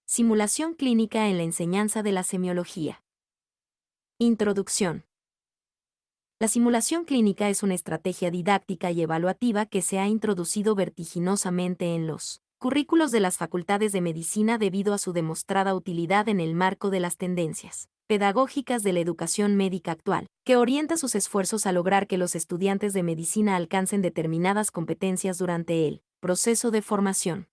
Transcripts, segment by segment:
Simulación clínica en la enseñanza de la semiología. Introducción. La simulación clínica es una estrategia didáctica y evaluativa que se ha introducido vertiginosamente en los currículos de las facultades de medicina debido a su demostrada utilidad en el marco de las tendencias pedagógicas de la educación médica actual, que orienta sus esfuerzos a lograr que los estudiantes de medicina alcancen determinadas competencias durante el proceso de formación.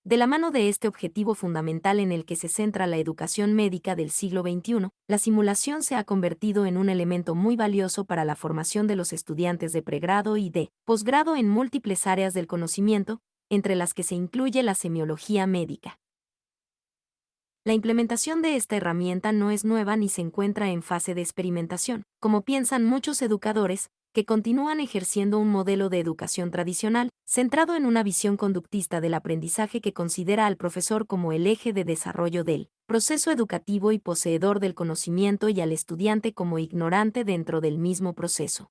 De la mano de este objetivo fundamental en el que se centra la educación médica del siglo XXI, la simulación se ha convertido en un elemento muy valioso para la formación de los estudiantes de pregrado y de posgrado en múltiples áreas del conocimiento, entre las que se incluye la semiología médica. La implementación de esta herramienta no es nueva ni se encuentra en fase de experimentación, como piensan muchos educadores, que continúan ejerciendo un modelo de educación tradicional, centrado en una visión conductista del aprendizaje que considera al profesor como el eje de desarrollo del proceso educativo y poseedor del conocimiento y al estudiante como ignorante dentro del mismo proceso.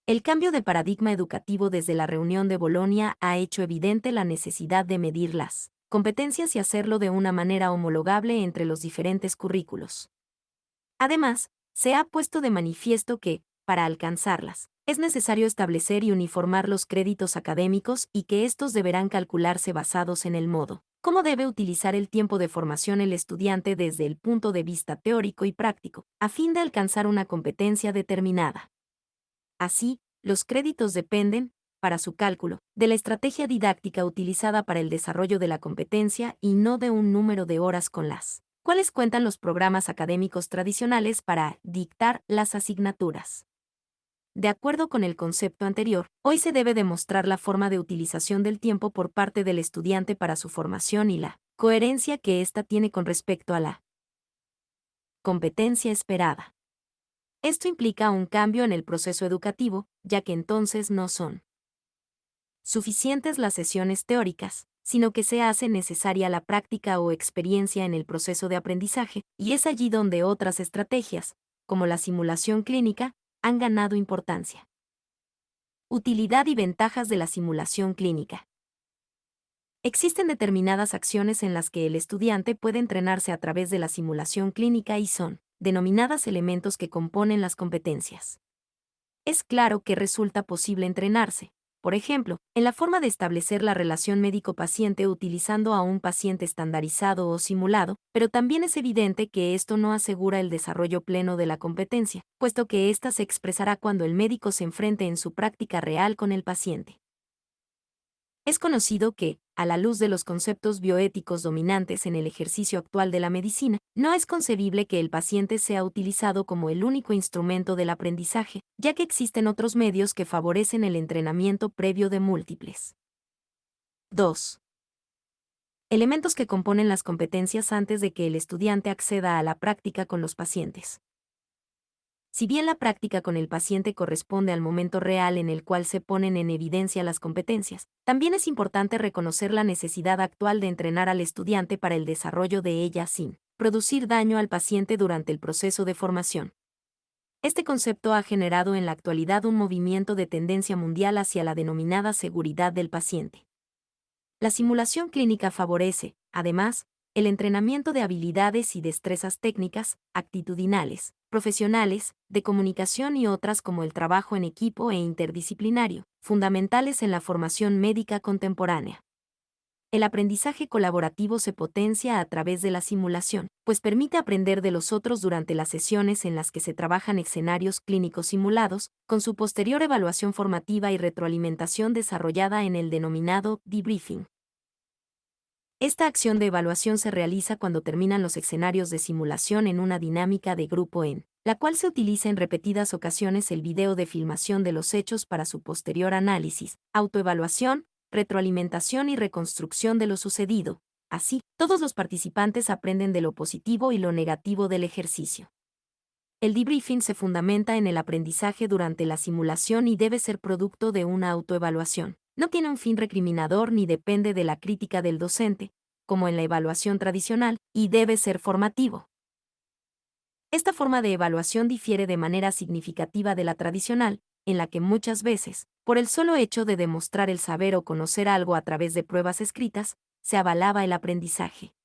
El cambio de paradigma educativo desde la reunión de Bolonia ha hecho evidente la necesidad de medir las competencias y hacerlo de una manera homologable entre los diferentes currículos. Además, se ha puesto de manifiesto que, para alcanzarlas, es necesario establecer y uniformar los créditos académicos y que estos deberán calcularse basados en el modo cómo debe utilizar el tiempo de formación el estudiante desde el punto de vista teórico y práctico, a fin de alcanzar una competencia determinada. Así, los créditos dependen, para su cálculo, de la estrategia didáctica utilizada para el desarrollo de la competencia y no de un número de horas con las cuales cuentan los programas académicos tradicionales para dictar las asignaturas. De acuerdo con el concepto anterior, hoy se debe demostrar la forma de utilización del tiempo por parte del estudiante para su formación y la coherencia que ésta tiene con respecto a la competencia esperada. Esto implica un cambio en el proceso educativo, ya que entonces no son suficientes las sesiones teóricas, sino que se hace necesaria la práctica o experiencia en el proceso de aprendizaje, y es allí donde otras estrategias, como la simulación clínica, han ganado importancia. Utilidad y ventajas de la simulación clínica. Existen determinadas acciones en las que el estudiante puede entrenarse a través de la simulación clínica y son denominadas elementos que componen las competencias. Es claro que resulta posible entrenarse, por ejemplo, en la forma de establecer la relación médico-paciente utilizando a un paciente estandarizado o simulado, pero también es evidente que esto no asegura el desarrollo pleno de la competencia, puesto que ésta se expresará cuando el médico se enfrente en su práctica real con el paciente. Es conocido que, a la luz de los conceptos bioéticos dominantes en el ejercicio actual de la medicina, no es concebible que el paciente sea utilizado como el único instrumento del aprendizaje, ya que existen otros medios que favorecen el entrenamiento previo de múltiples. 2. Elementos que componen las competencias antes de que el estudiante acceda a la práctica con los pacientes. Si bien la práctica con el paciente corresponde al momento real en el cual se ponen en evidencia las competencias, también es importante reconocer la necesidad actual de entrenar al estudiante para el desarrollo de ellas sin producir daño al paciente durante el proceso de formación. Este concepto ha generado en la actualidad un movimiento de tendencia mundial hacia la denominada seguridad del paciente. La simulación clínica favorece, además, el entrenamiento de habilidades y destrezas técnicas, actitudinales, profesionales, de comunicación y otras como el trabajo en equipo e interdisciplinario, fundamentales en la formación médica contemporánea. El aprendizaje colaborativo se potencia a través de la simulación, pues permite aprender de los otros durante las sesiones en las que se trabajan escenarios clínicos simulados, con su posterior evaluación formativa y retroalimentación desarrollada en el denominado debriefing. Esta acción de evaluación se realiza cuando terminan los escenarios de simulación en una dinámica de grupo en la cual se utiliza en repetidas ocasiones el video de filmación de los hechos para su posterior análisis, autoevaluación, retroalimentación y reconstrucción de lo sucedido. Así, todos los participantes aprenden de lo positivo y lo negativo del ejercicio. El debriefing se fundamenta en el aprendizaje durante la simulación y debe ser producto de una autoevaluación. No tiene un fin recriminador ni depende de la crítica del docente, como en la evaluación tradicional, y debe ser formativo. Esta forma de evaluación difiere de manera significativa de la tradicional, en la que muchas veces, por el solo hecho de demostrar el saber o conocer algo a través de pruebas escritas, se avalaba el aprendizaje.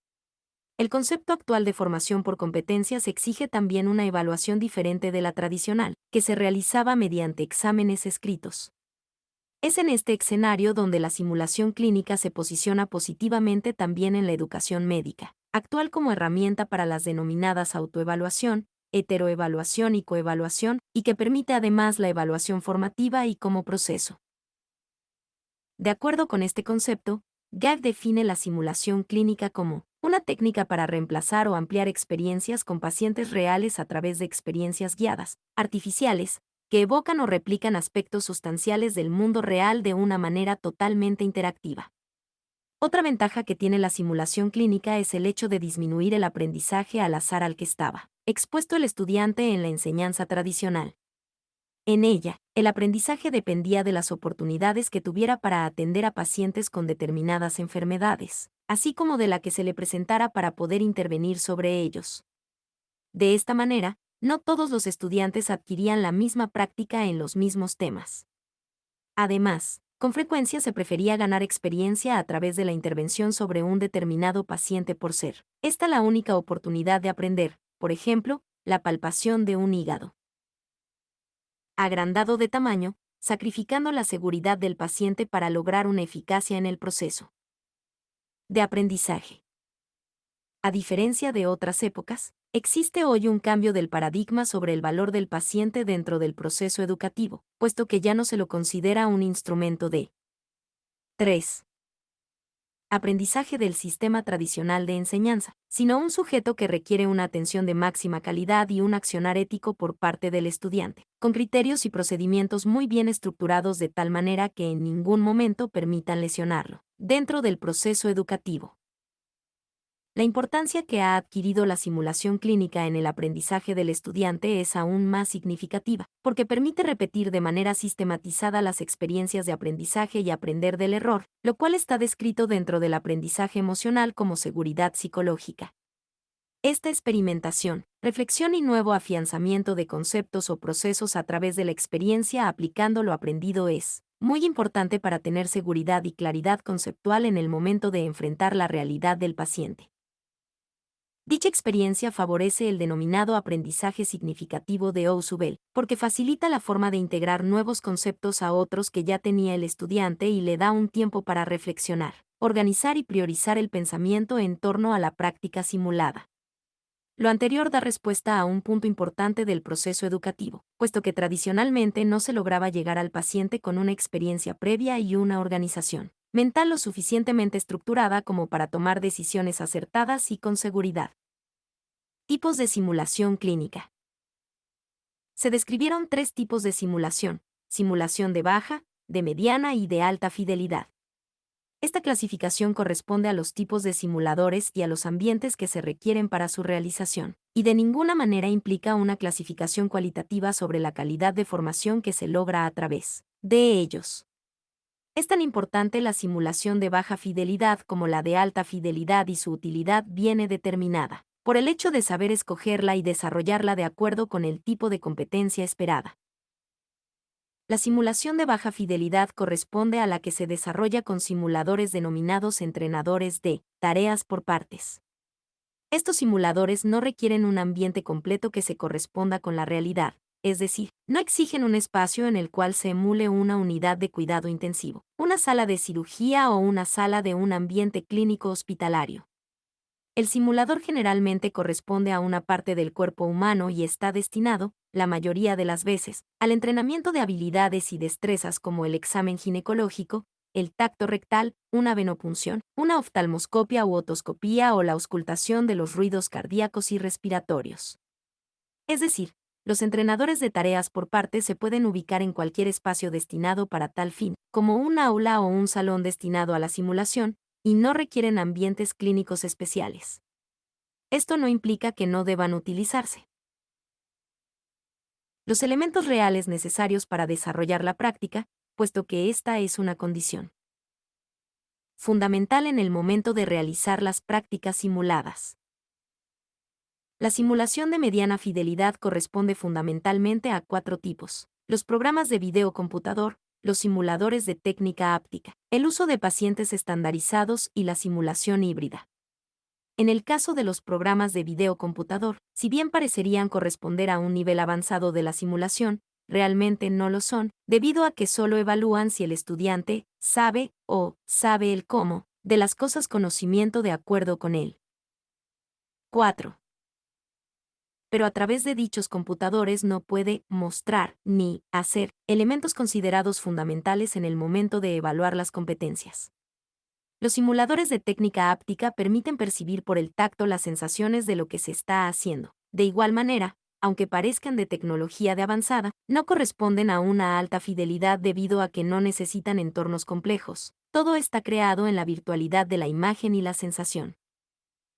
El concepto actual de formación por competencias exige también una evaluación diferente de la tradicional, que se realizaba mediante exámenes escritos. Es en este escenario donde la simulación clínica se posiciona positivamente también en la educación médica, actual como herramienta para las denominadas autoevaluación, heteroevaluación y coevaluación, y que permite además la evaluación formativa y como proceso. De acuerdo con este concepto, Gag define la simulación clínica como una técnica para reemplazar o ampliar experiencias con pacientes reales a través de experiencias guiadas, artificiales, que evocan o replican aspectos sustanciales del mundo real de una manera totalmente interactiva. Otra ventaja que tiene la simulación clínica es el hecho de disminuir el aprendizaje al azar al que estaba expuesto el estudiante en la enseñanza tradicional. En ella, el aprendizaje dependía de las oportunidades que tuviera para atender a pacientes con determinadas enfermedades, así como de la que se le presentara para poder intervenir sobre ellos. De esta manera, no todos los estudiantes adquirían la misma práctica en los mismos temas. Además, con frecuencia se prefería ganar experiencia a través de la intervención sobre un determinado paciente por ser esta la única oportunidad de aprender, por ejemplo, la palpación de un hígado agrandado de tamaño, sacrificando la seguridad del paciente para lograr una eficacia en el proceso de aprendizaje. A diferencia de otras épocas, existe hoy un cambio del paradigma sobre el valor del paciente dentro del proceso educativo, puesto que ya no se lo considera un instrumento de 3. Aprendizaje del sistema tradicional de enseñanza, sino un sujeto que requiere una atención de máxima calidad y un accionar ético por parte del estudiante, con criterios y procedimientos muy bien estructurados de tal manera que en ningún momento permitan lesionarlo, dentro del proceso educativo. La importancia que ha adquirido la simulación clínica en el aprendizaje del estudiante es aún más significativa, porque permite repetir de manera sistematizada las experiencias de aprendizaje y aprender del error, lo cual está descrito dentro del aprendizaje emocional como seguridad psicológica. Esta experimentación, reflexión y nuevo afianzamiento de conceptos o procesos a través de la experiencia aplicando lo aprendido es muy importante para tener seguridad y claridad conceptual en el momento de enfrentar la realidad del paciente. Dicha experiencia favorece el denominado aprendizaje significativo de Ausubel, porque facilita la forma de integrar nuevos conceptos a otros que ya tenía el estudiante y le da un tiempo para reflexionar, organizar y priorizar el pensamiento en torno a la práctica simulada. Lo anterior da respuesta a un punto importante del proceso educativo, puesto que tradicionalmente no se lograba llegar al paciente con una experiencia previa y una organización mental lo suficientemente estructurada como para tomar decisiones acertadas y con seguridad. Tipos de simulación clínica. Se describieron 3 tipos de simulación: simulación de baja, de mediana y de alta fidelidad. Esta clasificación corresponde a los tipos de simuladores y a los ambientes que se requieren para su realización, y de ninguna manera implica una clasificación cualitativa sobre la calidad de formación que se logra a través de ellos. Es tan importante la simulación de baja fidelidad como la de alta fidelidad y su utilidad viene determinada por el hecho de saber escogerla y desarrollarla de acuerdo con el tipo de competencia esperada. La simulación de baja fidelidad corresponde a la que se desarrolla con simuladores denominados entrenadores de tareas por partes. Estos simuladores no requieren un ambiente completo que se corresponda con la realidad, es decir, no exigen un espacio en el cual se emule una unidad de cuidado intensivo, una sala de cirugía o una sala de un ambiente clínico hospitalario. El simulador generalmente corresponde a una parte del cuerpo humano y está destinado, la mayoría de las veces, al entrenamiento de habilidades y destrezas como el examen ginecológico, el tacto rectal, una venopunción, una oftalmoscopia u otoscopía o la auscultación de los ruidos cardíacos y respiratorios. Es decir, los entrenadores de tareas por parte se pueden ubicar en cualquier espacio destinado para tal fin, como un aula o un salón destinado a la simulación, y no requieren ambientes clínicos especiales. Esto no implica que no deban utilizarse. Los elementos reales necesarios para desarrollar la práctica, puesto que esta es una condición fundamental en el momento de realizar las prácticas simuladas. La simulación de mediana fidelidad corresponde fundamentalmente a 4 tipos: los programas de video computador, los simuladores de técnica áptica, el uso de pacientes estandarizados y la simulación híbrida. En el caso de los programas de video computador, si bien parecerían corresponder a un nivel avanzado de la simulación, realmente no lo son, debido a que solo evalúan si el estudiante sabe o sabe el cómo de las cosas, conocimiento de acuerdo con él. 4. Pero a través de dichos computadores no puede mostrar ni hacer elementos considerados fundamentales en el momento de evaluar las competencias. Los simuladores de técnica áptica permiten percibir por el tacto las sensaciones de lo que se está haciendo. De igual manera, aunque parezcan de tecnología de avanzada, no corresponden a una alta fidelidad debido a que no necesitan entornos complejos. Todo está creado en la virtualidad de la imagen y la sensación.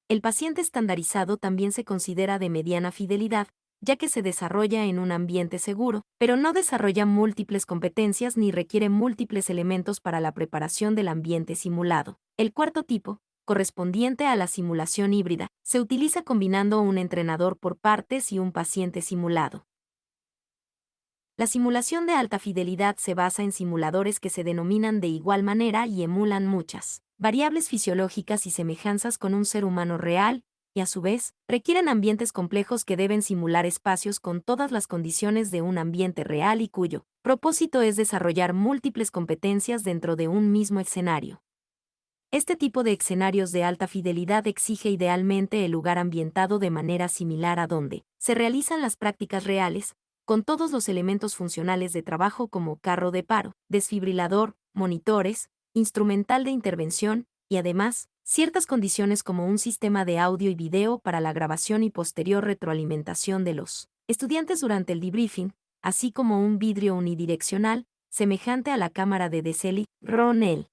El paciente estandarizado también se considera de mediana fidelidad, ya que se desarrolla en un ambiente seguro, pero no desarrolla múltiples competencias ni requiere múltiples elementos para la preparación del ambiente simulado. El cuarto tipo, correspondiente a la simulación híbrida, se utiliza combinando un entrenador por partes y un paciente simulado. La simulación de alta fidelidad se basa en simuladores que se denominan de igual manera y emulan muchas variables fisiológicas y semejanzas con un ser humano real, y a su vez, requieren ambientes complejos que deben simular espacios con todas las condiciones de un ambiente real y cuyo propósito es desarrollar múltiples competencias dentro de un mismo escenario. Este tipo de escenarios de alta fidelidad exige idealmente el lugar ambientado de manera similar a donde se realizan las prácticas reales, con todos los elementos funcionales de trabajo como carro de paro, desfibrilador, monitores, instrumental de intervención, y además, ciertas condiciones como un sistema de audio y video para la grabación y posterior retroalimentación de los estudiantes durante el debriefing, así como un vidrio unidireccional, semejante a la cámara de Deceli, Ronel.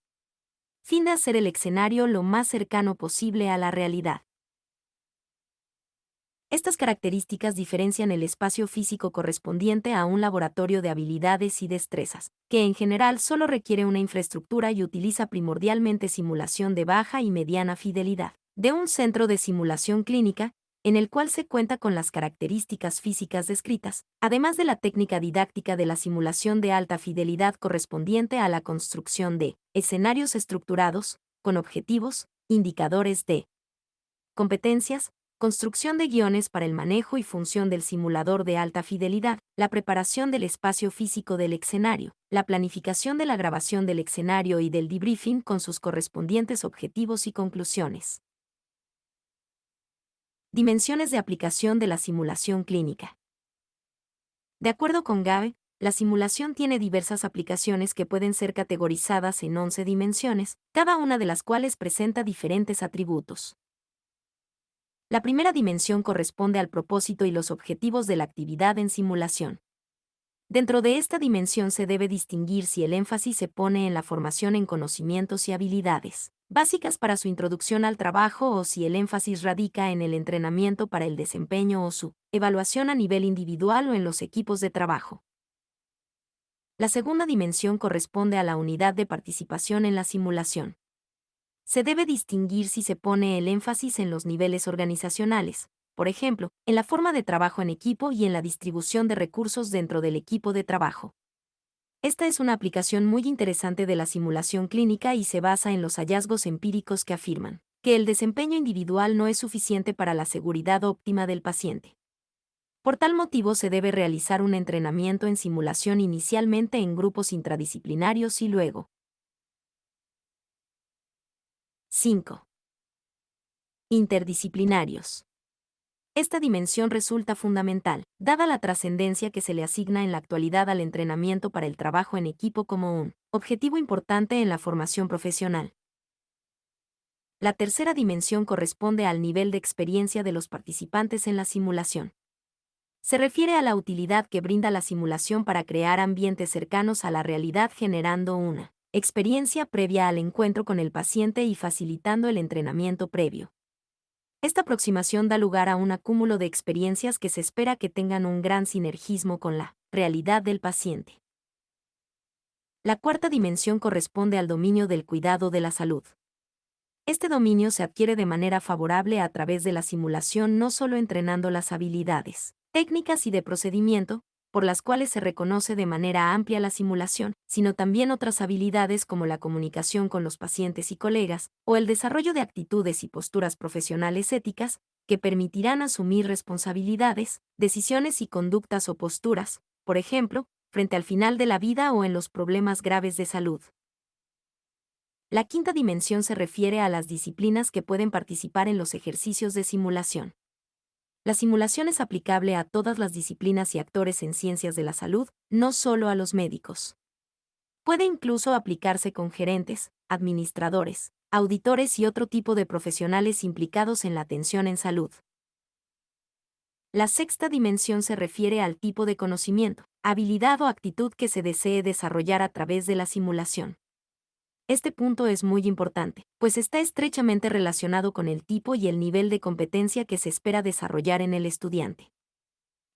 Fin de hacer el escenario lo más cercano posible a la realidad. Estas características diferencian el espacio físico correspondiente a un laboratorio de habilidades y destrezas, que en general solo requiere una infraestructura y utiliza primordialmente simulación de baja y mediana fidelidad, de un centro de simulación clínica, en el cual se cuenta con las características físicas descritas, además de la técnica didáctica de la simulación de alta fidelidad correspondiente a la construcción de escenarios estructurados, con objetivos, indicadores de competencias, construcción de guiones para el manejo y función del simulador de alta fidelidad, la preparación del espacio físico del escenario, la planificación de la grabación del escenario y del debriefing con sus correspondientes objetivos y conclusiones. Dimensiones de aplicación de la simulación clínica. De acuerdo con Gabe, la simulación tiene diversas aplicaciones que pueden ser categorizadas en 11 dimensiones, cada una de las cuales presenta diferentes atributos. La primera dimensión corresponde al propósito y los objetivos de la actividad en simulación. Dentro de esta dimensión se debe distinguir si el énfasis se pone en la formación en conocimientos y habilidades básicas para su introducción al trabajo o si el énfasis radica en el entrenamiento para el desempeño o su evaluación a nivel individual o en los equipos de trabajo. La segunda dimensión corresponde a la unidad de participación en la simulación. Se debe distinguir si se pone el énfasis en los niveles organizacionales, por ejemplo, en la forma de trabajo en equipo y en la distribución de recursos dentro del equipo de trabajo. Esta es una aplicación muy interesante de la simulación clínica y se basa en los hallazgos empíricos que afirman que el desempeño individual no es suficiente para la seguridad óptima del paciente. Por tal motivo se debe realizar un entrenamiento en simulación inicialmente en grupos intradisciplinarios y luego. 5. Interdisciplinarios. Esta dimensión resulta fundamental, dada la trascendencia que se le asigna en la actualidad al entrenamiento para el trabajo en equipo como un objetivo importante en la formación profesional. La tercera dimensión corresponde al nivel de experiencia de los participantes en la simulación. Se refiere a la utilidad que brinda la simulación para crear ambientes cercanos a la realidad generando una experiencia previa al encuentro con el paciente y facilitando el entrenamiento previo. Esta aproximación da lugar a un acúmulo de experiencias que se espera que tengan un gran sinergismo con la realidad del paciente. La cuarta dimensión corresponde al dominio del cuidado de la salud. Este dominio se adquiere de manera favorable a través de la simulación, no solo entrenando las habilidades técnicas y de procedimiento, por las cuales se reconoce de manera amplia la simulación, sino también otras habilidades como la comunicación con los pacientes y colegas, o el desarrollo de actitudes y posturas profesionales éticas, que permitirán asumir responsabilidades, decisiones y conductas o posturas, por ejemplo, frente al final de la vida o en los problemas graves de salud. La quinta dimensión se refiere a las disciplinas que pueden participar en los ejercicios de simulación. La simulación es aplicable a todas las disciplinas y actores en ciencias de la salud, no solo a los médicos. Puede incluso aplicarse con gerentes, administradores, auditores y otro tipo de profesionales implicados en la atención en salud. La sexta dimensión se refiere al tipo de conocimiento, habilidad o actitud que se desee desarrollar a través de la simulación. Este punto es muy importante, pues está estrechamente relacionado con el tipo y el nivel de competencia que se espera desarrollar en el estudiante.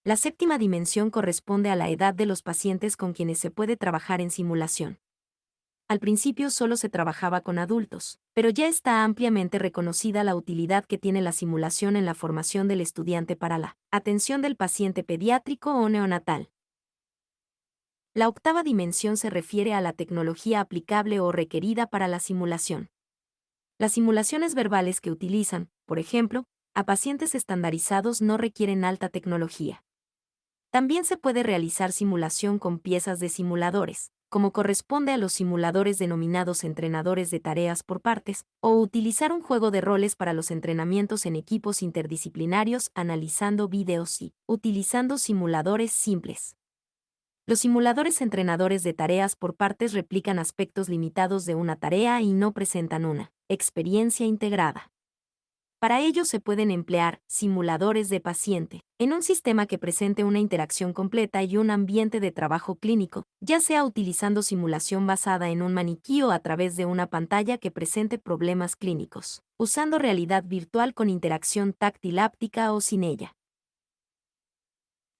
La séptima dimensión corresponde a la edad de los pacientes con quienes se puede trabajar en simulación. Al principio solo se trabajaba con adultos, pero ya está ampliamente reconocida la utilidad que tiene la simulación en la formación del estudiante para la atención del paciente pediátrico o neonatal. La octava dimensión se refiere a la tecnología aplicable o requerida para la simulación. Las simulaciones verbales que utilizan, por ejemplo, a pacientes estandarizados no requieren alta tecnología. También se puede realizar simulación con piezas de simuladores, como corresponde a los simuladores denominados entrenadores de tareas por partes, o utilizar un juego de roles para los entrenamientos en equipos interdisciplinarios analizando videos y utilizando simuladores simples. Los simuladores entrenadores de tareas por partes replican aspectos limitados de una tarea y no presentan una experiencia integrada. Para ello se pueden emplear simuladores de paciente, en un sistema que presente una interacción completa y un ambiente de trabajo clínico, ya sea utilizando simulación basada en un maniquí o a través de una pantalla que presente problemas clínicos, usando realidad virtual con interacción táctil áptica o sin ella.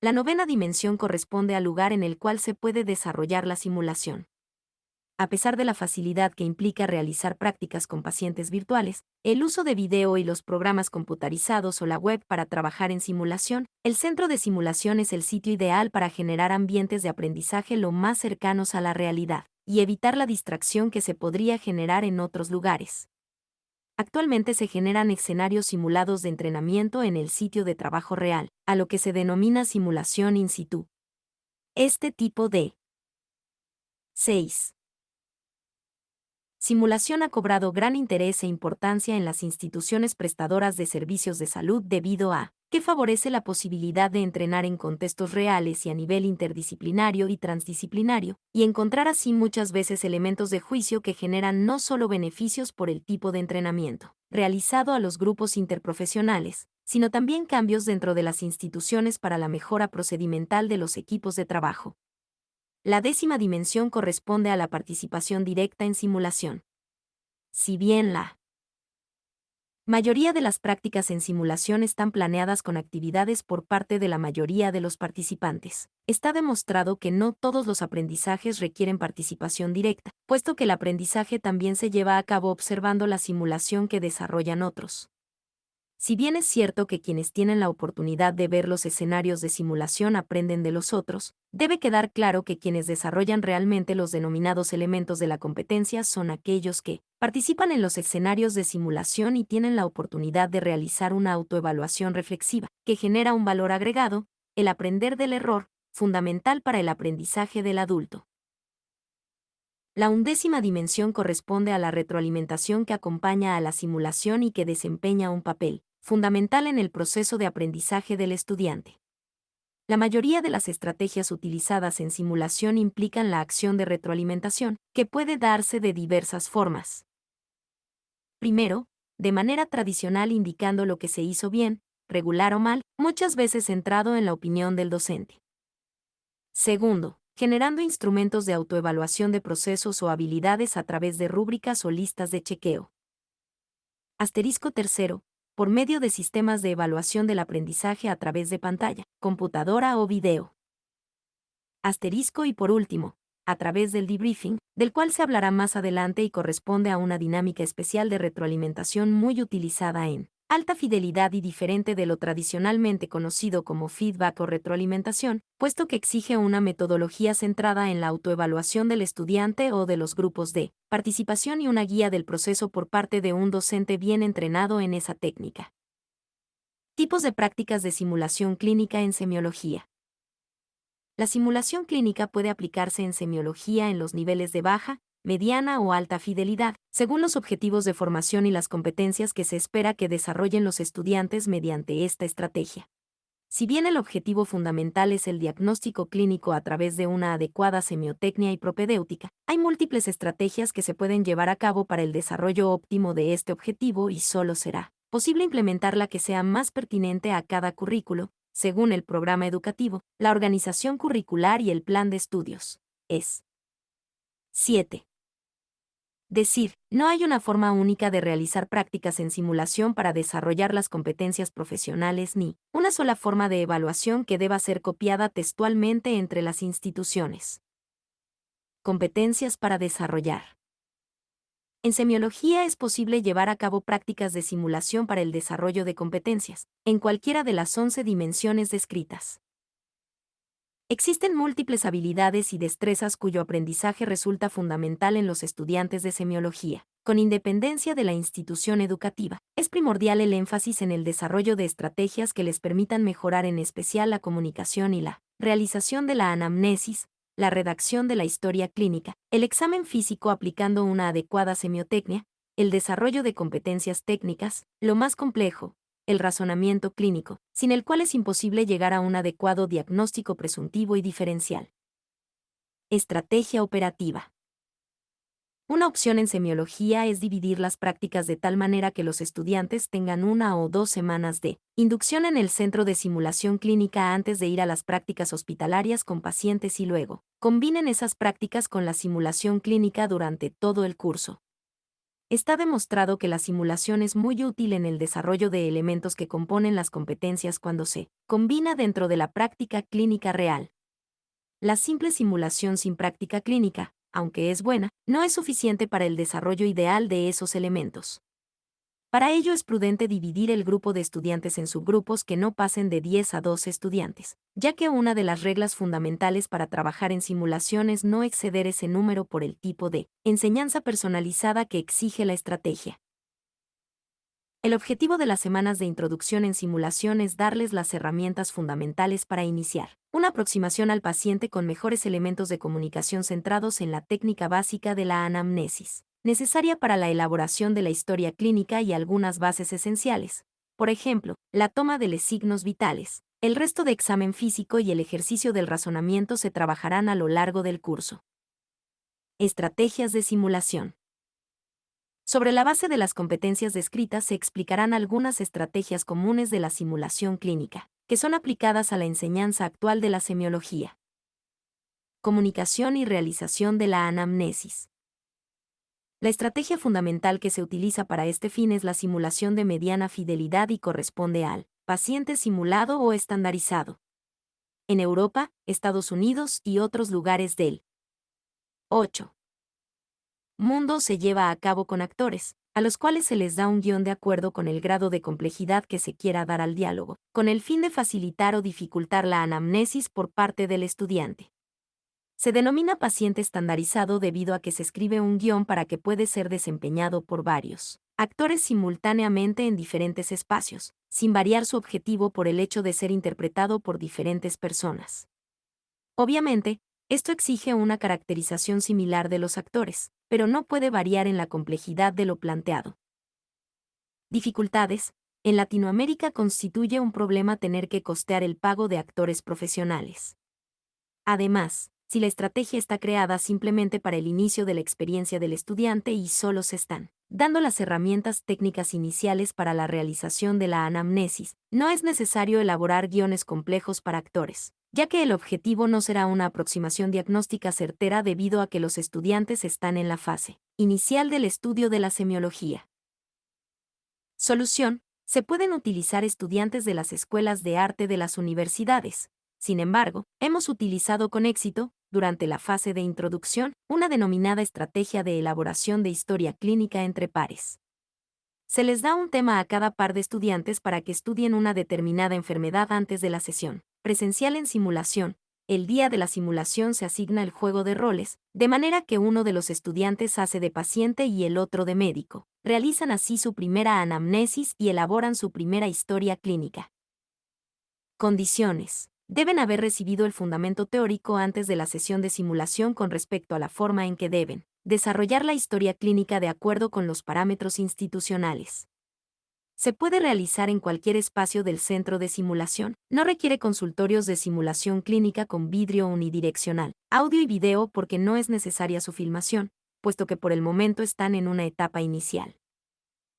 La novena dimensión corresponde al lugar en el cual se puede desarrollar la simulación. A pesar de la facilidad que implica realizar prácticas con pacientes virtuales, el uso de video y los programas computarizados o la web para trabajar en simulación, el centro de simulación es el sitio ideal para generar ambientes de aprendizaje lo más cercanos a la realidad, y evitar la distracción que se podría generar en otros lugares. Actualmente se generan escenarios simulados de entrenamiento en el sitio de trabajo real, a lo que se denomina simulación in situ. Este tipo de 6. Simulación ha cobrado gran interés e importancia en las instituciones prestadoras de servicios de salud debido a que favorece la posibilidad de entrenar en contextos reales y a nivel interdisciplinario y transdisciplinario, y encontrar así muchas veces elementos de juicio que generan no solo beneficios por el tipo de entrenamiento realizado a los grupos interprofesionales, sino también cambios dentro de las instituciones para la mejora procedimental de los equipos de trabajo. La décima dimensión corresponde a la participación directa en simulación. Si bien la mayoría de las prácticas en simulación están planeadas con actividades por parte de la mayoría de los participantes, está demostrado que no todos los aprendizajes requieren participación directa, puesto que el aprendizaje también se lleva a cabo observando la simulación que desarrollan otros. Si bien es cierto que quienes tienen la oportunidad de ver los escenarios de simulación aprenden de los otros, debe quedar claro que quienes desarrollan realmente los denominados elementos de la competencia son aquellos que participan en los escenarios de simulación y tienen la oportunidad de realizar una autoevaluación reflexiva, que genera un valor agregado, el aprender del error, fundamental para el aprendizaje del adulto. La undécima dimensión corresponde a la retroalimentación que acompaña a la simulación y que desempeña un papel fundamental en el proceso de aprendizaje del estudiante. La mayoría de las estrategias utilizadas en simulación implican la acción de retroalimentación, que puede darse de diversas formas. Primero, de manera tradicional indicando lo que se hizo bien, regular o mal, muchas veces centrado en la opinión del docente. Segundo, generando instrumentos de autoevaluación de procesos o habilidades a través de rúbricas o listas de chequeo. Asterisco tercero, por medio de sistemas de evaluación del aprendizaje a través de pantalla, computadora o video. Asterisco y por último, a través del debriefing, del cual se hablará más adelante y corresponde a una dinámica especial de retroalimentación muy utilizada en alta fidelidad y diferente de lo tradicionalmente conocido como feedback o retroalimentación, puesto que exige una metodología centrada en la autoevaluación del estudiante o de los grupos de participación y una guía del proceso por parte de un docente bien entrenado en esa técnica. Tipos de prácticas de simulación clínica en semiología. La simulación clínica puede aplicarse en semiología en los niveles de baja, mediana o alta fidelidad, según los objetivos de formación y las competencias que se espera que desarrollen los estudiantes mediante esta estrategia. Si bien el objetivo fundamental es el diagnóstico clínico a través de una adecuada semiotecnia y propedéutica, hay múltiples estrategias que se pueden llevar a cabo para el desarrollo óptimo de este objetivo y solo será posible implementar la que sea más pertinente a cada currículo, según el programa educativo, la organización curricular y el plan de estudios. Es 7. Decir, no hay una forma única de realizar prácticas en simulación para desarrollar las competencias profesionales ni una sola forma de evaluación que deba ser copiada textualmente entre las instituciones. Competencias para desarrollar. En semiología es posible llevar a cabo prácticas de simulación para el desarrollo de competencias, en cualquiera de las 11 dimensiones descritas. Existen múltiples habilidades y destrezas cuyo aprendizaje resulta fundamental en los estudiantes de semiología. Con independencia de la institución educativa, es primordial el énfasis en el desarrollo de estrategias que les permitan mejorar en especial la comunicación y la realización de la anamnesis, la redacción de la historia clínica, el examen físico aplicando una adecuada semiotecnia, el desarrollo de competencias técnicas, lo más complejo, el razonamiento clínico, sin el cual es imposible llegar a un adecuado diagnóstico presuntivo y diferencial. Estrategia operativa. Una opción en semiología es dividir las prácticas de tal manera que los estudiantes tengan 1 o 2 semanas de inducción en el centro de simulación clínica antes de ir a las prácticas hospitalarias con pacientes y luego combinen esas prácticas con la simulación clínica durante todo el curso. Está demostrado que la simulación es muy útil en el desarrollo de elementos que componen las competencias cuando se combina dentro de la práctica clínica real. La simple simulación sin práctica clínica, aunque es buena, no es suficiente para el desarrollo ideal de esos elementos. Para ello es prudente dividir el grupo de estudiantes en subgrupos que no pasen de 10 a 12 estudiantes, ya que una de las reglas fundamentales para trabajar en simulación es no exceder ese número por el tipo de enseñanza personalizada que exige la estrategia. El objetivo de las semanas de introducción en simulación es darles las herramientas fundamentales para iniciar una aproximación al paciente con mejores elementos de comunicación centrados en la técnica básica de la anamnesis, necesaria para la elaboración de la historia clínica y algunas bases esenciales. Por ejemplo, la toma de los signos vitales. El resto de examen físico y el ejercicio del razonamiento se trabajarán a lo largo del curso. Estrategias de simulación. Sobre la base de las competencias descritas se explicarán algunas estrategias comunes de la simulación clínica, que son aplicadas a la enseñanza actual de la semiología. Comunicación y realización de la anamnesis. La estrategia fundamental que se utiliza para este fin es la simulación de mediana fidelidad y corresponde al paciente simulado o estandarizado. En Europa, Estados Unidos y otros lugares del 8. Mundo se lleva a cabo con actores, a los cuales se les da un guión de acuerdo con el grado de complejidad que se quiera dar al diálogo, con el fin de facilitar o dificultar la anamnesis por parte del estudiante. Se denomina paciente estandarizado debido a que se escribe un guión para que puede ser desempeñado por varios actores simultáneamente en diferentes espacios, sin variar su objetivo por el hecho de ser interpretado por diferentes personas. Obviamente, esto exige una caracterización similar de los actores, pero no puede variar en la complejidad de lo planteado. Dificultades. En Latinoamérica constituye un problema tener que costear el pago de actores profesionales. Además, si la estrategia está creada simplemente para el inicio de la experiencia del estudiante y solo se están dando las herramientas técnicas iniciales para la realización de la anamnesis, no es necesario elaborar guiones complejos para actores, ya que el objetivo no será una aproximación diagnóstica certera debido a que los estudiantes están en la fase inicial del estudio de la semiología. Solución: se pueden utilizar estudiantes de las escuelas de arte de las universidades. Sin embargo, hemos utilizado con éxito, durante la fase de introducción, una denominada estrategia de elaboración de historia clínica entre pares. Se les da un tema a cada par de estudiantes para que estudien una determinada enfermedad antes de la sesión presencial en simulación. El día de la simulación se asigna el juego de roles, de manera que uno de los estudiantes hace de paciente y el otro de médico. Realizan así su primera anamnesis y elaboran su primera historia clínica. Condiciones. Deben haber recibido el fundamento teórico antes de la sesión de simulación con respecto a la forma en que deben desarrollar la historia clínica de acuerdo con los parámetros institucionales. Se puede realizar en cualquier espacio del centro de simulación. No requiere consultorios de simulación clínica con vidrio unidireccional, audio y video porque no es necesaria su filmación, puesto que por el momento están en una etapa inicial.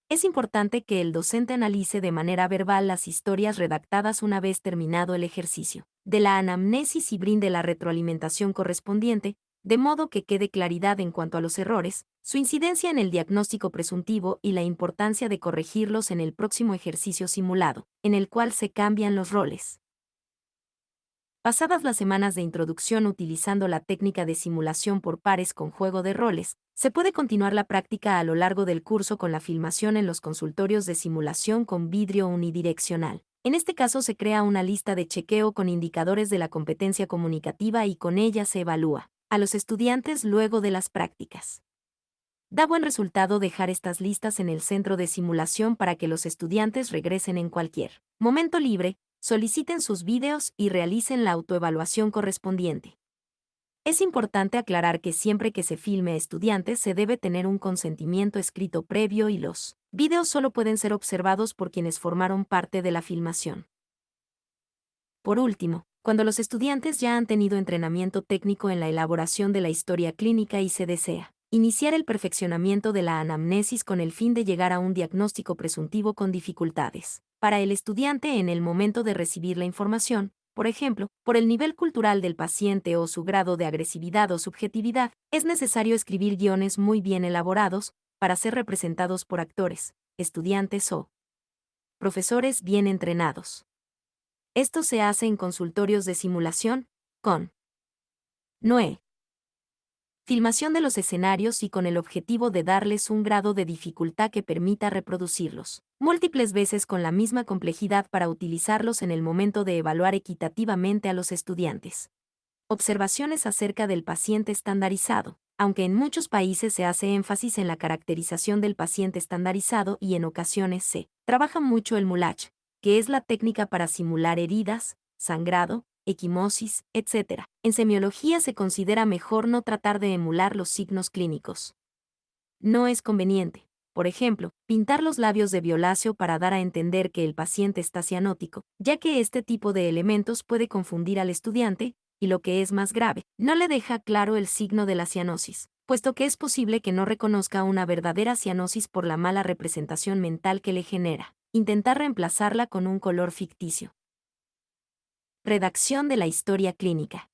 Es importante que el docente analice de manera verbal las historias redactadas una vez terminado el ejercicio de la anamnesis y brinde la retroalimentación correspondiente, de modo que quede claridad en cuanto a los errores, su incidencia en el diagnóstico presuntivo y la importancia de corregirlos en el próximo ejercicio simulado, en el cual se cambian los roles. Pasadas las semanas de introducción utilizando la técnica de simulación por pares con juego de roles, se puede continuar la práctica a lo largo del curso con la filmación en los consultorios de simulación con vidrio unidireccional. En este caso se crea una lista de chequeo con indicadores de la competencia comunicativa y con ella se evalúa a los estudiantes luego de las prácticas. Da buen resultado dejar estas listas en el centro de simulación para que los estudiantes regresen en cualquier momento libre, soliciten sus vídeos y realicen la autoevaluación correspondiente. Es importante aclarar que siempre que se filme a estudiantes se debe tener un consentimiento escrito previo y los vídeos solo pueden ser observados por quienes formaron parte de la filmación. Por último, cuando los estudiantes ya han tenido entrenamiento técnico en la elaboración de la historia clínica y se desea iniciar el perfeccionamiento de la anamnesis con el fin de llegar a un diagnóstico presuntivo con dificultades para el estudiante en el momento de recibir la información, por ejemplo, por el nivel cultural del paciente o su grado de agresividad o subjetividad, es necesario escribir guiones muy bien elaborados para ser representados por actores, estudiantes o profesores bien entrenados. Esto se hace en consultorios de simulación, con Noé. Filmación de los escenarios y con el objetivo de darles un grado de dificultad que permita reproducirlos múltiples veces con la misma complejidad para utilizarlos en el momento de evaluar equitativamente a los estudiantes. Observaciones acerca del paciente estandarizado. Aunque en muchos países se hace énfasis en la caracterización del paciente estandarizado y en ocasiones se trabaja mucho el moulage, que es la técnica para simular heridas, sangrado, equimosis, etc. En semiología se considera mejor no tratar de emular los signos clínicos. No es conveniente, por ejemplo, pintar los labios de violáceo para dar a entender que el paciente está cianótico, ya que este tipo de elementos puede confundir al estudiante, y lo que es más grave, no le deja claro el signo de la cianosis, puesto que es posible que no reconozca una verdadera cianosis por la mala representación mental que le genera. Intentar reemplazarla con un color ficticio. Redacción de la historia clínica.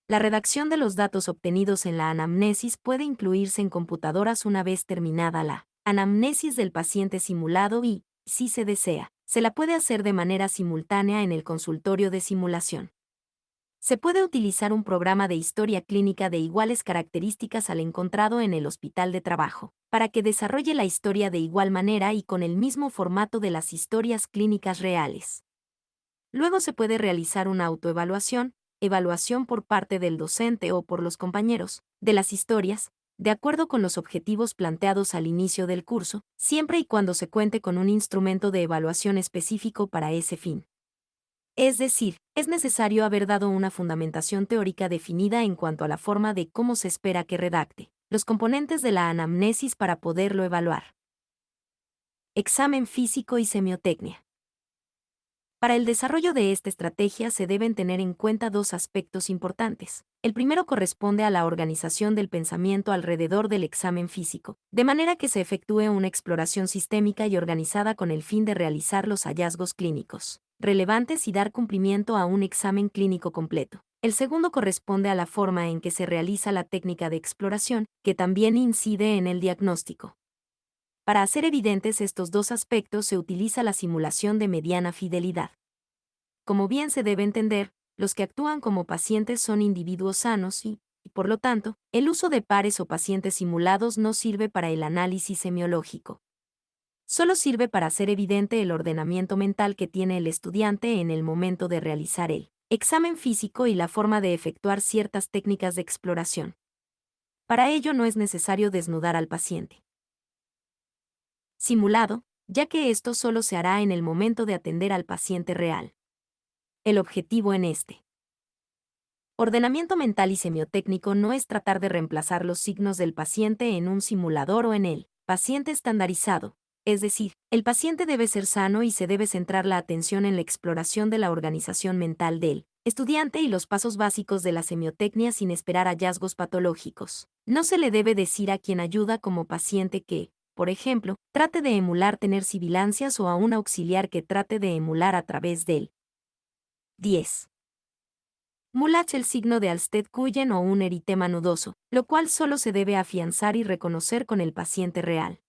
La redacción de los datos obtenidos en la anamnesis puede incluirse en computadoras una vez terminada la anamnesis del paciente simulado y, si se desea, se la puede hacer de manera simultánea en el consultorio de simulación. Se puede utilizar un programa de historia clínica de iguales características al encontrado en el hospital de trabajo, para que desarrolle la historia de igual manera y con el mismo formato de las historias clínicas reales. Luego se puede realizar una autoevaluación, evaluación por parte del docente o por los compañeros, de las historias, de acuerdo con los objetivos planteados al inicio del curso, siempre y cuando se cuente con un instrumento de evaluación específico para ese fin. Es decir, es necesario haber dado una fundamentación teórica definida en cuanto a la forma de cómo se espera que redacte los componentes de la anamnesis para poderlo evaluar. Examen físico y semiotecnia. Para el desarrollo de esta estrategia se deben tener en cuenta dos aspectos importantes. El primero corresponde a la organización del pensamiento alrededor del examen físico, de manera que se efectúe una exploración sistémica y organizada con el fin de realizar los hallazgos clínicos relevantes y dar cumplimiento a un examen clínico completo. El segundo corresponde a la forma en que se realiza la técnica de exploración, que también incide en el diagnóstico. Para hacer evidentes estos dos aspectos se utiliza la simulación de mediana fidelidad. Como bien se debe entender, los que actúan como pacientes son individuos sanos y, por lo tanto, el uso de pares o pacientes simulados no sirve para el análisis semiológico. Solo sirve para hacer evidente el ordenamiento mental que tiene el estudiante en el momento de realizar el examen físico y la forma de efectuar ciertas técnicas de exploración. Para ello no es necesario desnudar al paciente. Simulado, ya que esto solo se hará en el momento de atender al paciente real. El objetivo en este ordenamiento mental y semiotécnico no es tratar de reemplazar los signos del paciente en un simulador o en el paciente estandarizado, es decir, el paciente debe ser sano y se debe centrar la atención en la exploración de la organización mental del estudiante y los pasos básicos de la semiotecnia sin esperar hallazgos patológicos. No se le debe decir a quien ayuda como paciente que, por ejemplo, trate de emular tener sibilancias o a un auxiliar que trate de emular a través del 10. Mulach el signo de Alsted-Cullen o un eritema nudoso, lo cual solo se debe afianzar y reconocer con el paciente real.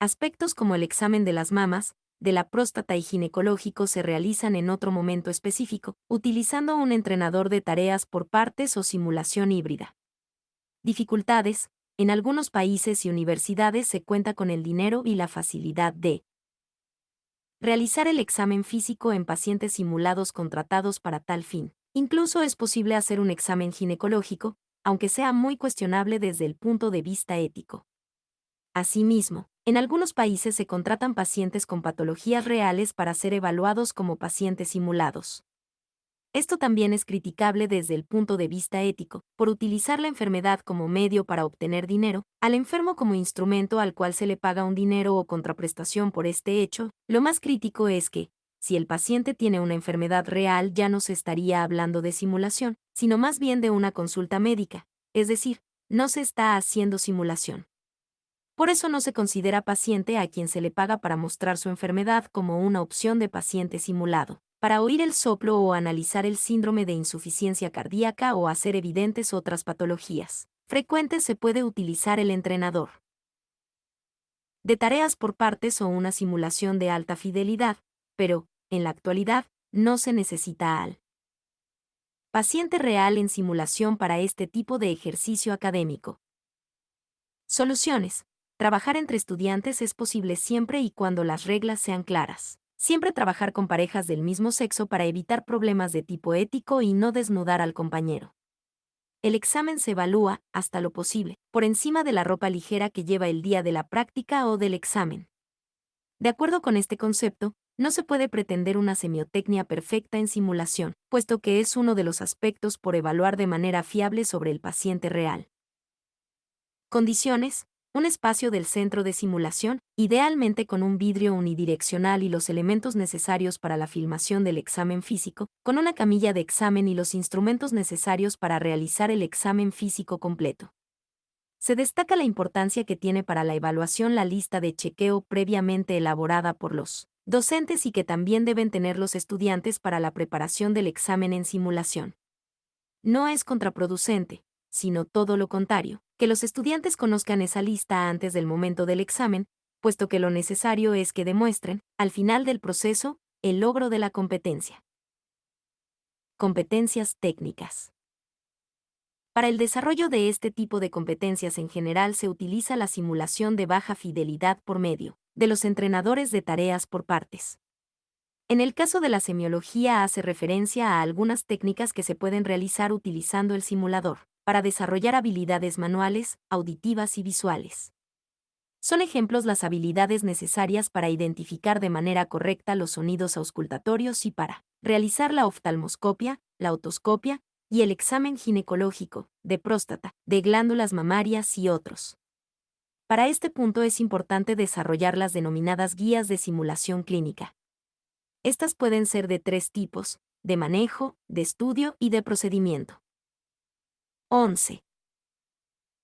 Aspectos como el examen de las mamas, de la próstata y ginecológico se realizan en otro momento específico, utilizando un entrenador de tareas por partes o simulación híbrida. Dificultades: en algunos países y universidades se cuenta con el dinero y la facilidad de realizar el examen físico en pacientes simulados contratados para tal fin. Incluso es posible hacer un examen ginecológico, aunque sea muy cuestionable desde el punto de vista ético. Asimismo, en algunos países se contratan pacientes con patologías reales para ser evaluados como pacientes simulados. Esto también es criticable desde el punto de vista ético, por utilizar la enfermedad como medio para obtener dinero, al enfermo como instrumento al cual se le paga un dinero o contraprestación por este hecho. Lo más crítico es que, si el paciente tiene una enfermedad real, ya no se estaría hablando de simulación, sino más bien de una consulta médica, es decir, no se está haciendo simulación. Por eso no se considera paciente a quien se le paga para mostrar su enfermedad como una opción de paciente simulado, para oír el soplo o analizar el síndrome de insuficiencia cardíaca o hacer evidentes otras patologías frecuentes se puede utilizar el entrenador de tareas por partes o una simulación de alta fidelidad, pero, en la actualidad, no se necesita al paciente real en simulación para este tipo de ejercicio académico. Soluciones. Trabajar entre estudiantes es posible siempre y cuando las reglas sean claras. Siempre trabajar con parejas del mismo sexo para evitar problemas de tipo ético y no desnudar al compañero. El examen se evalúa, hasta lo posible, por encima de la ropa ligera que lleva el día de la práctica o del examen. De acuerdo con este concepto, no se puede pretender una semiotecnia perfecta en simulación, puesto que es uno de los aspectos por evaluar de manera fiable sobre el paciente real. Condiciones: un espacio del centro de simulación, idealmente con un vidrio unidireccional y los elementos necesarios para la filmación del examen físico, con una camilla de examen y los instrumentos necesarios para realizar el examen físico completo. Se destaca la importancia que tiene para la evaluación la lista de chequeo previamente elaborada por los docentes y que también deben tener los estudiantes para la preparación del examen en simulación. No es contraproducente, sino todo lo contrario, que los estudiantes conozcan esa lista antes del momento del examen, puesto que lo necesario es que demuestren, al final del proceso, el logro de la competencia. Competencias técnicas. Para el desarrollo de este tipo de competencias en general se utiliza la simulación de baja fidelidad por medio de los entrenadores de tareas por partes. En el caso de la semiología hace referencia a algunas técnicas que se pueden realizar utilizando el simulador, para desarrollar habilidades manuales, auditivas y visuales. Son ejemplos las habilidades necesarias para identificar de manera correcta los sonidos auscultatorios y para realizar la oftalmoscopia, la otoscopia y el examen ginecológico, de próstata, de glándulas mamarias y otros. Para este punto es importante desarrollar las denominadas guías de simulación clínica. Estas pueden ser de tres tipos: de manejo, de estudio y de procedimiento. 11.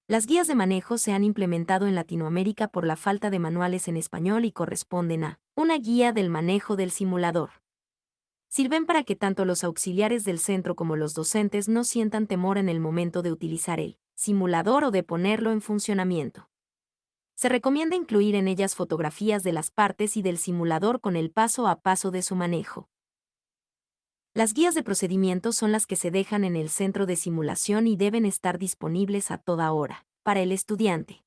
Las guías de manejo se han implementado en Latinoamérica por la falta de manuales en español y corresponden a una guía del manejo del simulador. Sirven para que tanto los auxiliares del centro como los docentes no sientan temor en el momento de utilizar el simulador o de ponerlo en funcionamiento. Se recomienda incluir en ellas fotografías de las partes y del simulador con el paso a paso de su manejo. Las guías de procedimiento son las que se dejan en el centro de simulación y deben estar disponibles a toda hora, para el estudiante.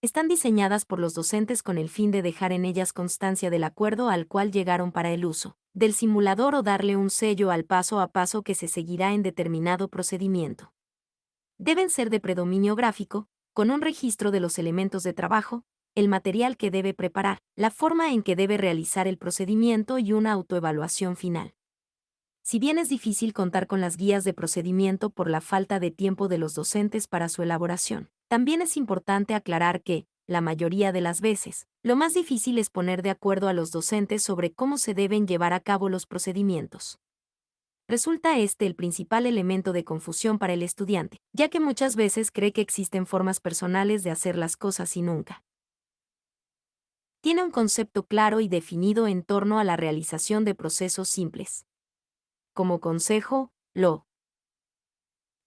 están diseñadas por los docentes con el fin de dejar en ellas constancia del acuerdo al cual llegaron para el uso del simulador o darle un sello al paso a paso que se seguirá en determinado procedimiento. Deben ser de predominio gráfico, con un registro de los elementos de trabajo, el material que debe preparar, la forma en que debe realizar el procedimiento y una autoevaluación final. Si bien es difícil contar con las guías de procedimiento por la falta de tiempo de los docentes para su elaboración, también es importante aclarar que, la mayoría de las veces, lo más difícil es poner de acuerdo a los docentes sobre cómo se deben llevar a cabo los procedimientos. Resulta este el principal elemento de confusión para el estudiante, ya que muchas veces cree que existen formas personales de hacer las cosas y nunca tiene un concepto claro y definido en torno a la realización de procesos simples. Como consejo, lo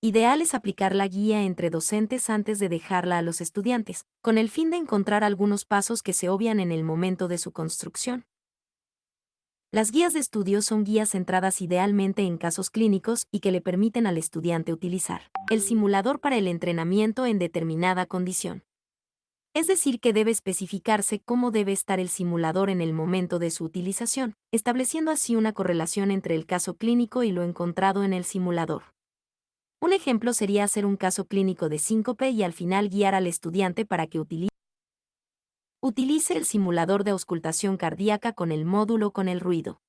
ideal es aplicar la guía entre docentes antes de dejarla a los estudiantes, con el fin de encontrar algunos pasos que se obvian en el momento de su construcción. Las guías de estudio son guías centradas idealmente en casos clínicos y que le permiten al estudiante utilizar el simulador para el entrenamiento en determinada condición. Es decir, que debe especificarse cómo debe estar el simulador en el momento de su utilización, estableciendo así una correlación entre el caso clínico y lo encontrado en el simulador. Un ejemplo sería hacer un caso clínico de síncope y al final guiar al estudiante para que utilice el simulador de auscultación cardíaca con el módulo con el ruido.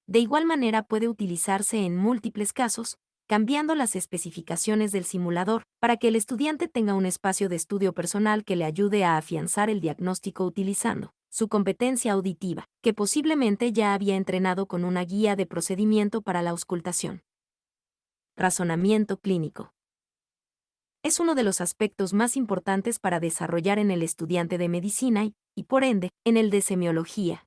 De igual manera puede utilizarse en múltiples casos, cambiando las especificaciones del simulador, para que el estudiante tenga un espacio de estudio personal que le ayude a afianzar el diagnóstico utilizando su competencia auditiva, que posiblemente ya había entrenado con una guía de procedimiento para la auscultación. Razonamiento clínico. Es uno de los aspectos más importantes para desarrollar en el estudiante de medicina y, por ende, en el de semiología.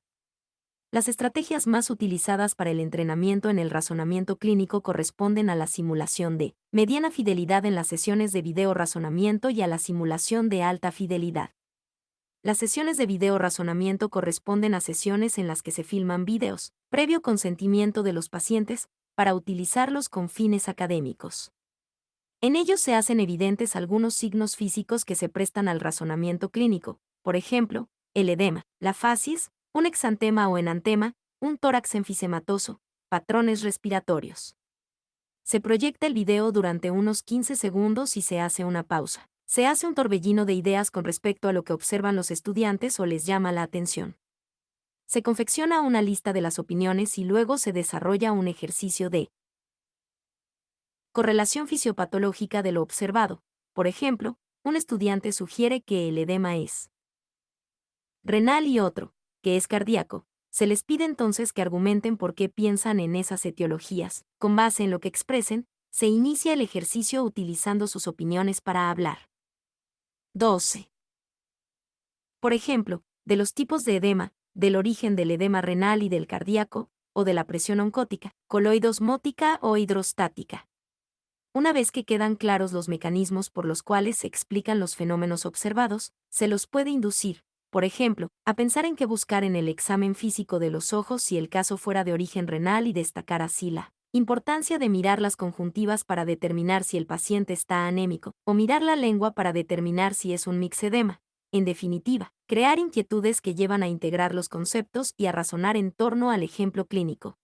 Las estrategias más utilizadas para el entrenamiento en el razonamiento clínico corresponden a la simulación de mediana fidelidad en las sesiones de video razonamiento y a la simulación de alta fidelidad. Las sesiones de video razonamiento corresponden a sesiones en las que se filman videos, previo consentimiento de los pacientes, para utilizarlos con fines académicos. En ellos se hacen evidentes algunos signos físicos que se prestan al razonamiento clínico, por ejemplo, el edema, la facies, un exantema o enantema, un tórax enfisematoso, patrones respiratorios. Se proyecta el video durante unos 15 segundos y se hace una pausa. Se hace un torbellino de ideas con respecto a lo que observan los estudiantes o les llama la atención. Se confecciona una lista de las opiniones y luego se desarrolla un ejercicio de correlación fisiopatológica de lo observado. Por ejemplo, un estudiante sugiere que el edema es renal y otro, que es cardíaco. Se les pide entonces que argumenten por qué piensan en esas etiologías. Con base en lo que expresen, se inicia el ejercicio utilizando sus opiniones para hablar. 12. Por ejemplo, de los tipos de edema, del origen del edema renal y del cardíaco, o de la presión oncótica, coloidosmótica o hidrostática. Una vez que quedan claros los mecanismos por los cuales se explican los fenómenos observados, se los puede inducir, por ejemplo, a pensar en qué buscar en el examen físico de los ojos si el caso fuera de origen renal y destacar así la importancia de mirar las conjuntivas para determinar si el paciente está anémico, o mirar la lengua para determinar si es un mixedema. En definitiva, crear inquietudes que llevan a integrar los conceptos y a razonar en torno al ejemplo clínico.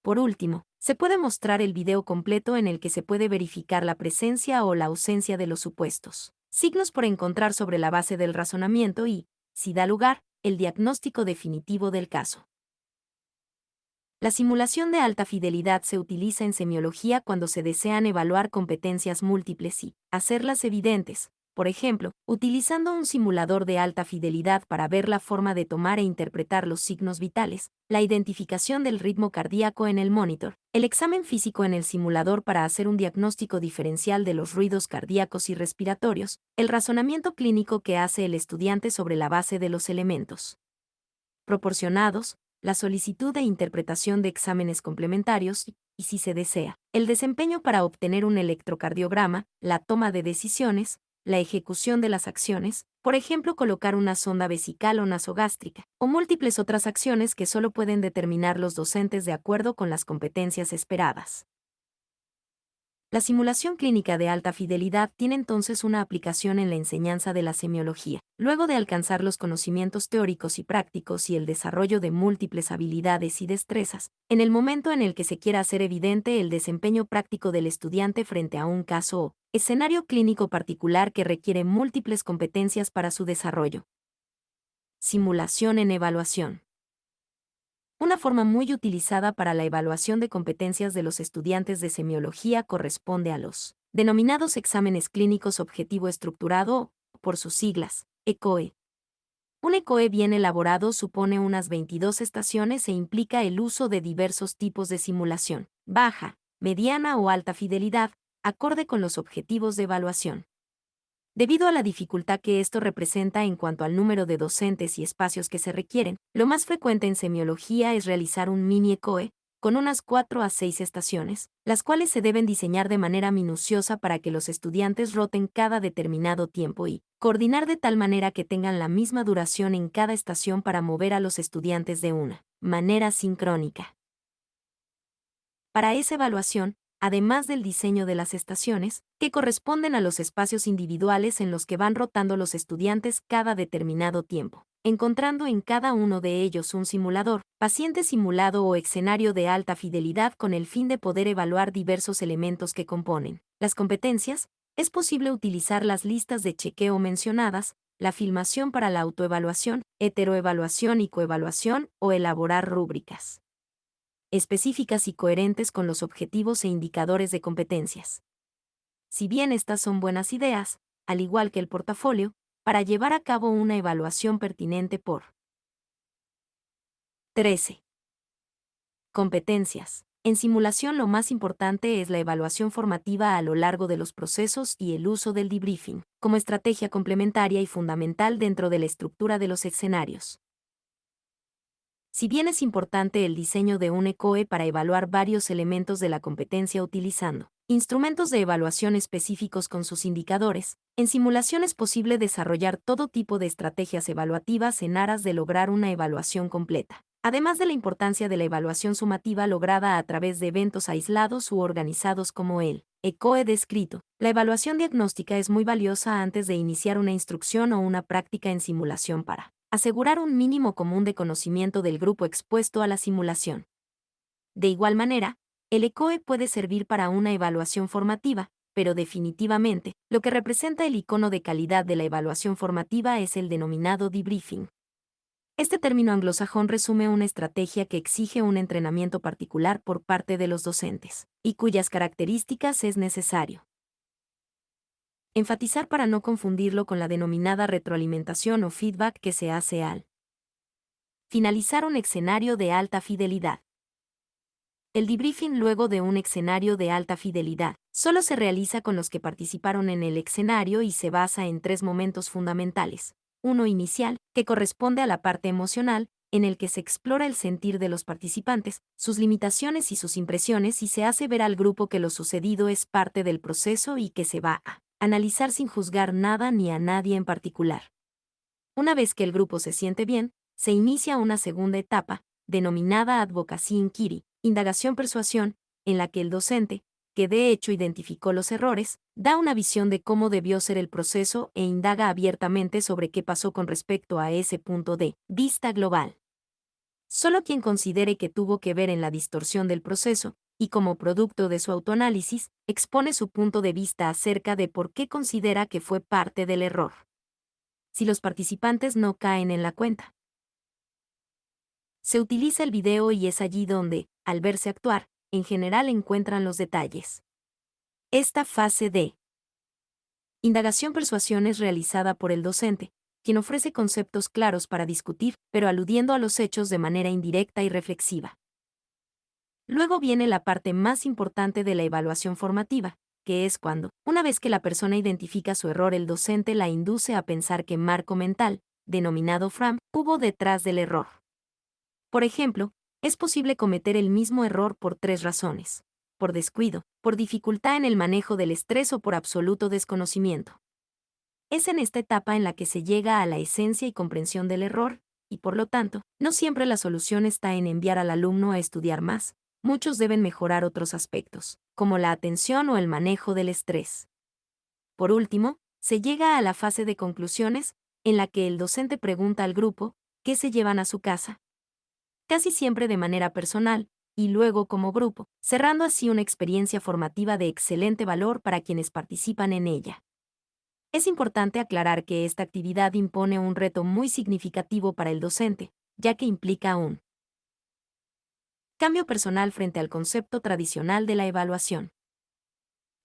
Por último, se puede mostrar el video completo en el que se puede verificar la presencia o la ausencia de los supuestos signos por encontrar sobre la base del razonamiento y, si da lugar, el diagnóstico definitivo del caso. La simulación de alta fidelidad se utiliza en semiología cuando se desean evaluar competencias múltiples y hacerlas evidentes, por ejemplo, utilizando un simulador de alta fidelidad para ver la forma de tomar e interpretar los signos vitales, la identificación del ritmo cardíaco en el monitor, el examen físico en el simulador para hacer un diagnóstico diferencial de los ruidos cardíacos y respiratorios, el razonamiento clínico que hace el estudiante sobre la base de los elementos proporcionados, la solicitud e interpretación de exámenes complementarios y, si se desea, el desempeño para obtener un electrocardiograma, la toma de decisiones, la ejecución de las acciones, por ejemplo colocar una sonda vesical o nasogástrica, o múltiples otras acciones que solo pueden determinar los docentes de acuerdo con las competencias esperadas. La simulación clínica de alta fidelidad tiene entonces una aplicación en la enseñanza de la semiología. Luego de alcanzar los conocimientos teóricos y prácticos y el desarrollo de múltiples habilidades y destrezas, en el momento en el que se quiera hacer evidente el desempeño práctico del estudiante frente a un caso o escenario clínico particular que requiere múltiples competencias para su desarrollo. Simulación en evaluación. Una forma muy utilizada para la evaluación de competencias de los estudiantes de semiología corresponde a los denominados exámenes clínicos objetivo estructurado, o, por sus siglas, ECOE. Un ECOE bien elaborado supone unas 22 estaciones e implica el uso de diversos tipos de simulación, baja, mediana o alta fidelidad, acorde con los objetivos de evaluación. Debido a la dificultad que esto representa en cuanto al número de docentes y espacios que se requieren, lo más frecuente en semiología es realizar un mini ECOE, con unas 4 a 6 estaciones, las cuales se deben diseñar de manera minuciosa para que los estudiantes roten cada determinado tiempo y coordinar de tal manera que tengan la misma duración en cada estación para mover a los estudiantes de una manera sincrónica. Para esa evaluación, además del diseño de las estaciones, que corresponden a los espacios individuales en los que van rotando los estudiantes cada determinado tiempo, encontrando en cada uno de ellos un simulador, paciente simulado o escenario de alta fidelidad con el fin de poder evaluar diversos elementos que componen las competencias, es posible utilizar las listas de chequeo mencionadas, la filmación para la autoevaluación, heteroevaluación y coevaluación o elaborar rúbricas específicas y coherentes con los objetivos e indicadores de competencias. Si bien estas son buenas ideas, al igual que el portafolio, para llevar a cabo una evaluación pertinente por 13. Competencias. En simulación lo más importante es la evaluación formativa a lo largo de los procesos y el uso del debriefing, como estrategia complementaria y fundamental dentro de la estructura de los escenarios. Si bien es importante el diseño de un ECOE para evaluar varios elementos de la competencia utilizando instrumentos de evaluación específicos con sus indicadores, en simulación es posible desarrollar todo tipo de estrategias evaluativas en aras de lograr una evaluación completa. Además de la importancia de la evaluación sumativa lograda a través de eventos aislados u organizados como el ECOE descrito, la evaluación diagnóstica es muy valiosa antes de iniciar una instrucción o una práctica en simulación para asegurar un mínimo común de conocimiento del grupo expuesto a la simulación. De igual manera, el ECOE puede servir para una evaluación formativa, pero definitivamente, lo que representa el icono de calidad de la evaluación formativa es el denominado debriefing. Este término anglosajón resume una estrategia que exige un entrenamiento particular por parte de los docentes, y cuyas características es necesario enfatizar para no confundirlo con la denominada retroalimentación o feedback que se hace al finalizar un escenario de alta fidelidad. El debriefing luego de un escenario de alta fidelidad solo se realiza con los que participaron en el escenario y se basa en 3 momentos fundamentales. Uno inicial, que corresponde a la parte emocional, en el que se explora el sentir de los participantes, sus limitaciones y sus impresiones y se hace ver al grupo que lo sucedido es parte del proceso y que se va a analizar sin juzgar nada ni a nadie en particular. Una vez que el grupo se siente bien, se inicia una segunda etapa, denominada advocacy inquiry, indagación-persuasión, en la que el docente, que de hecho identificó los errores, da una visión de cómo debió ser el proceso e indaga abiertamente sobre qué pasó con respecto a ese punto de vista global. Solo quien considere que tuvo que ver en la distorsión del proceso, y como producto de su autoanálisis, expone su punto de vista acerca de por qué considera que fue parte del error. Si los participantes no caen en la cuenta, se utiliza el video y es allí donde, al verse actuar, en general encuentran los detalles. Esta fase de indagación-persuasión es realizada por el docente, quien ofrece conceptos claros para discutir, pero aludiendo a los hechos de manera indirecta y reflexiva. Luego viene la parte más importante de la evaluación formativa, que es cuando, una vez que la persona identifica su error, el docente la induce a pensar qué marco mental, denominado FRAM, hubo detrás del error. Por ejemplo, es posible cometer el mismo error por 3 razones: por descuido, por dificultad en el manejo del estrés o por absoluto desconocimiento. Es en esta etapa en la que se llega a la esencia y comprensión del error, y por lo tanto, no siempre la solución está en enviar al alumno a estudiar más. Muchos deben mejorar otros aspectos, como la atención o el manejo del estrés. Por último, se llega a la fase de conclusiones, en la que el docente pregunta al grupo qué se llevan a su casa, casi siempre de manera personal, y luego como grupo, cerrando así una experiencia formativa de excelente valor para quienes participan en ella. Es importante aclarar que esta actividad impone un reto muy significativo para el docente, ya que implica un cambio personal frente al concepto tradicional de la evaluación.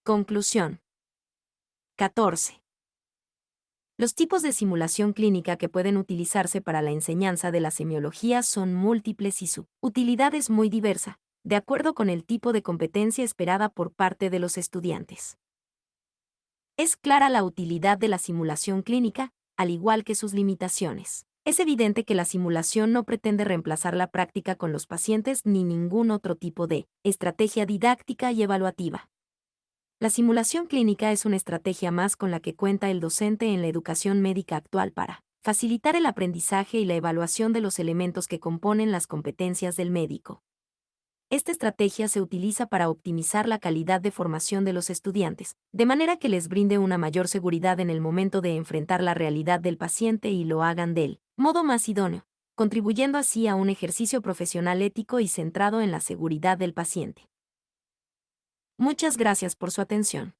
Conclusión. 14. Los tipos de simulación clínica que pueden utilizarse para la enseñanza de la semiología son múltiples y su utilidad es muy diversa, de acuerdo con el tipo de competencia esperada por parte de los estudiantes. Es clara la utilidad de la simulación clínica, al igual que sus limitaciones. Es evidente que la simulación no pretende reemplazar la práctica con los pacientes ni ningún otro tipo de estrategia didáctica y evaluativa. La simulación clínica es una estrategia más con la que cuenta el docente en la educación médica actual para facilitar el aprendizaje y la evaluación de los elementos que componen las competencias del médico. Esta estrategia se utiliza para optimizar la calidad de formación de los estudiantes, de manera que les brinde una mayor seguridad en el momento de enfrentar la realidad del paciente y lo hagan del modo más idóneo, contribuyendo así a un ejercicio profesional ético y centrado en la seguridad del paciente. Muchas gracias por su atención.